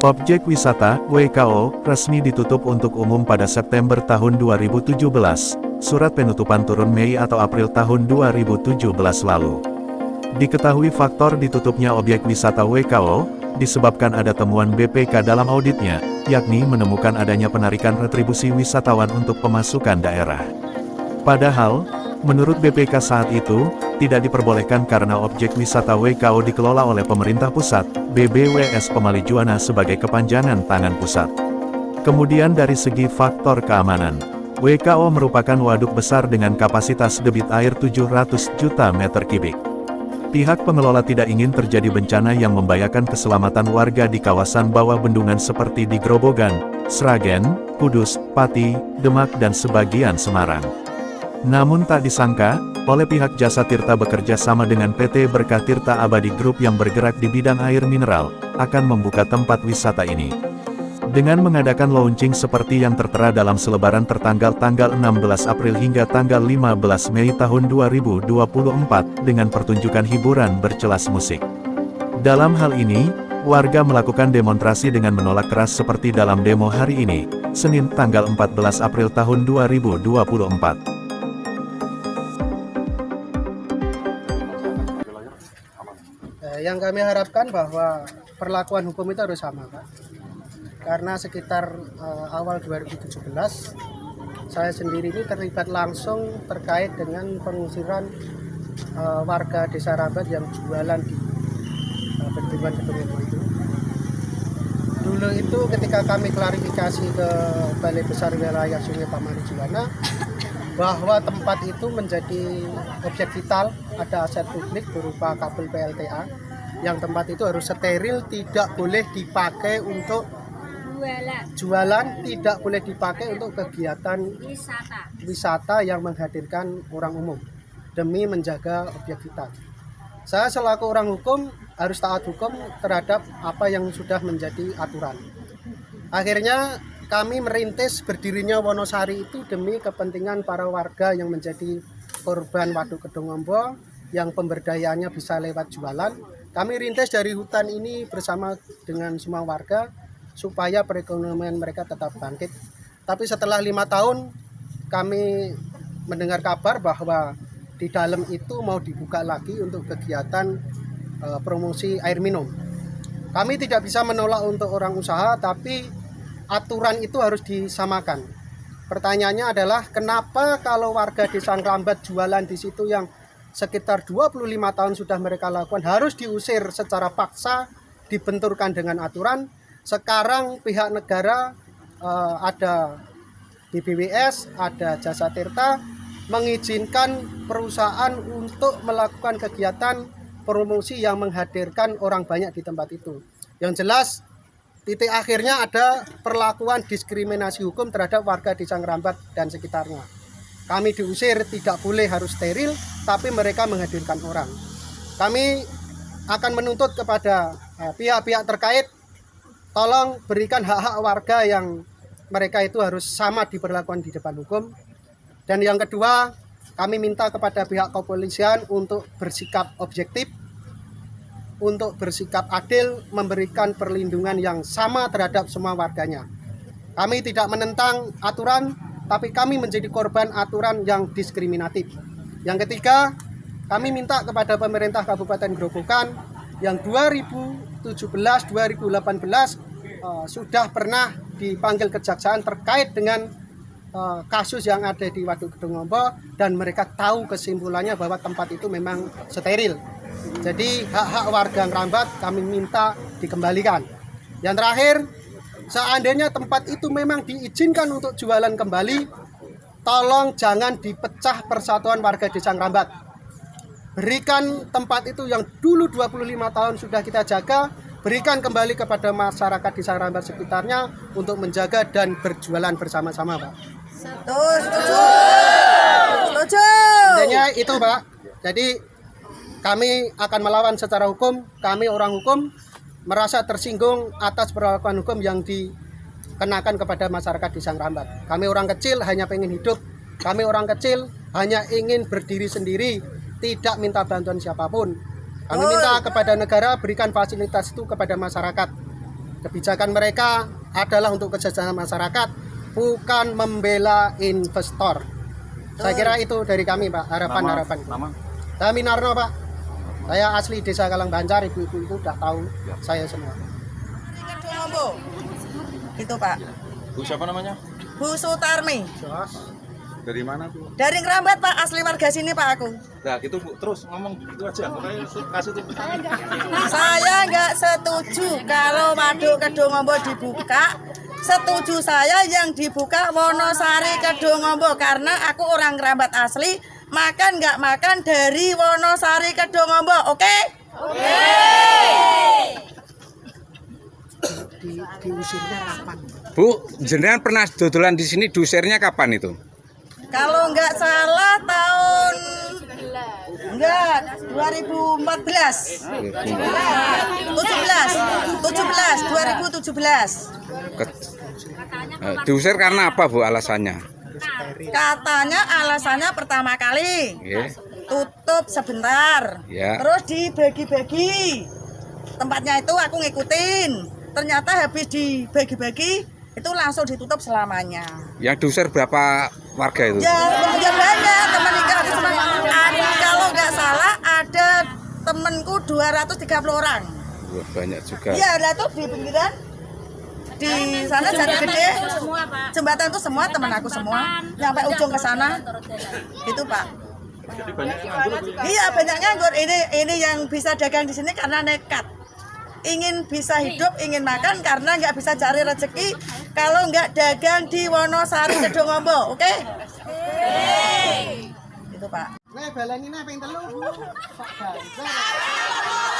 Objek wisata (WKO) resmi ditutup untuk umum pada September tahun 2017. Surat penutupan turun Mei atau April tahun 2017 lalu. Diketahui faktor ditutupnya objek wisata WKO disebabkan ada temuan BPK dalam auditnya, yakni menemukan adanya penarikan retribusi wisatawan untuk pemasukan daerah. Padahal, menurut BPK saat itu, tidak diperbolehkan karena objek wisata WKO dikelola oleh pemerintah pusat, BBWS Pemali Juwana sebagai kepanjangan tangan pusat. Kemudian dari segi faktor keamanan, WKO merupakan waduk besar dengan kapasitas debit air 700 juta meter kubik. Pihak pengelola tidak ingin terjadi bencana yang membahayakan keselamatan warga di kawasan bawah bendungan seperti di Grobogan, Sragen, Kudus, Pati, Demak dan sebagian Semarang. Namun tak disangka, oleh pihak Jasa Tirta bekerja sama dengan PT Berkah Tirta Abadi Group yang bergerak di bidang air mineral, akan membuka tempat wisata ini. Dengan mengadakan launching seperti yang tertera dalam selebaran tertanggal tanggal 16 April hingga tanggal 15 Mei tahun 2024, dengan pertunjukan hiburan bercelas musik. Dalam hal ini, warga melakukan demonstrasi dengan menolak keras seperti dalam demo hari ini, Senin tanggal 14 April tahun 2024. Yang kami harapkan bahwa perlakuan hukum itu harus sama, Pak. Karena sekitar awal 2017, saya sendiri ini terlibat langsung terkait dengan pengusiran warga Desa Rambat yang jualan di bendungan Kedungombo itu. Dulu itu ketika kami klarifikasi ke Balai Besar Wilayah Sungai Pamali Juwana, bahwa tempat itu menjadi objek vital, ada aset publik berupa kabel PLTA, yang tempat itu harus steril, tidak boleh dipakai untuk jualan, tidak boleh dipakai untuk kegiatan wisata yang menghadirkan orang umum, demi menjaga objek vital. Saya selaku orang hukum harus taat hukum terhadap apa yang sudah menjadi aturan. Akhirnya kami merintis berdirinya Wonosari itu demi kepentingan para warga yang menjadi korban Waduk Kedungombo, yang pemberdayaannya bisa lewat jualan. Kami rintis dari hutan ini bersama dengan semua warga supaya perekonomian mereka tetap bangkit. Tapi setelah 5 tahun kami mendengar kabar bahwa di dalam itu mau dibuka lagi untuk kegiatan promosi air minum. Kami tidak bisa menolak untuk orang usaha, tapi aturan itu harus disamakan. Pertanyaannya adalah kenapa kalau warga Desa Rambat jualan di situ yang sekitar 25 tahun sudah mereka lakukan harus diusir secara paksa, dibenturkan dengan aturan. Sekarang pihak negara ada BBWS, ada Jasa Tirta mengizinkan perusahaan untuk melakukan kegiatan promosi yang menghadirkan orang banyak di tempat itu. Yang jelas titik akhirnya ada perlakuan diskriminasi hukum terhadap warga Desa Rambat dan sekitarnya. Kami diusir, tidak boleh harus steril, tapi mereka menghadirkan orang. Kami akan menuntut kepada pihak-pihak terkait, tolong berikan hak-hak warga yang mereka itu harus sama diperlakukan di depan hukum. Dan yang kedua, kami minta kepada pihak kepolisian untuk bersikap objektif, untuk bersikap adil, memberikan perlindungan yang sama terhadap semua warganya. Kami tidak menentang aturan, tapi kami menjadi korban aturan yang diskriminatif. Yang ketiga, kami minta kepada pemerintah Kabupaten Grobogan yang 2017-2018 sudah pernah dipanggil kejaksaan terkait dengan kasus yang ada di Waduk Kedungombo, dan mereka tahu kesimpulannya bahwa tempat itu memang steril. Jadi hak-hak warga Rambat kami minta dikembalikan. Yang terakhir, seandainya tempat itu memang diizinkan untuk jualan kembali, tolong jangan dipecah persatuan warga Desa Rambat. Berikan tempat itu yang dulu 25 tahun sudah kita jaga, berikan kembali kepada masyarakat Desa Rambat sekitarnya untuk menjaga dan berjualan bersama-sama, Pak. Setuju. Intinya itu, Pak. Jadi kami akan melawan secara hukum. Kami orang hukum merasa tersinggung atas perlakuan hukum yang dikenakan kepada masyarakat Desa Rambat. Kami orang kecil hanya pengen hidup. Kami orang kecil hanya ingin berdiri sendiri, tidak minta bantuan siapapun. Kami minta kepada negara berikan fasilitas itu kepada masyarakat. Kebijakan mereka adalah untuk kesejahteraan masyarakat, bukan membela investor. Saya kira itu dari kami, Pak, harapan-harapan. Saya Minarno, Pak. Saya asli Desa Kalangbanjar, ibu-ibu itu udah tahu saya semua. Ngombo. Gitu Pak. Bu siapa namanya? Bu Sutarmi. Dari mana Bu? Dari Ngerambat Pak, asli warga sini Pak aku. Nah gitu Bu, terus ngomong gitu aja. Pokoknya kasih tuh. Saya nggak setuju kalau Waduk Kedungombo dibuka. Setuju saya yang dibuka Wonosari Kedungombo karena aku orang Ngerambat asli. Makan nggak makan dari Wonosari Kedungombo, oke? Diusirnya kapan? Bu, jenengan pernah dodolan di sini diusirnya kapan itu? Kalau nggak salah tahun 2017. 2017. Diusir karena apa Bu alasannya? Katanya alasannya pertama kali Nggih. tutup sebentar, Ya. terus dibagi-bagi. Tempatnya itu aku ngikutin. Ternyata habis dibagi-bagi itu langsung ditutup selamanya. Yang diusir berapa warga itu? Ya banyak teman aku cuma kalau nggak salah ada temenku 230 orang. Wah, banyak juga. Iya, ada tuh di pinggiran di sana Jati Gede, jembatan itu semua teman aku semua, sampai ujung ke sana, itu Pak. Jadi banyak yang nganggur Bu. Iya banyak nganggur. Ini yang bisa dagang di sini karena nekat, ingin bisa hidup, ingin makan karena nggak bisa cari rezeki kalau nggak dagang di Wonosari Kedungombo, oke? Itu Pak. Nah, baleni apa yang telu, Bu? Pak Ganjar.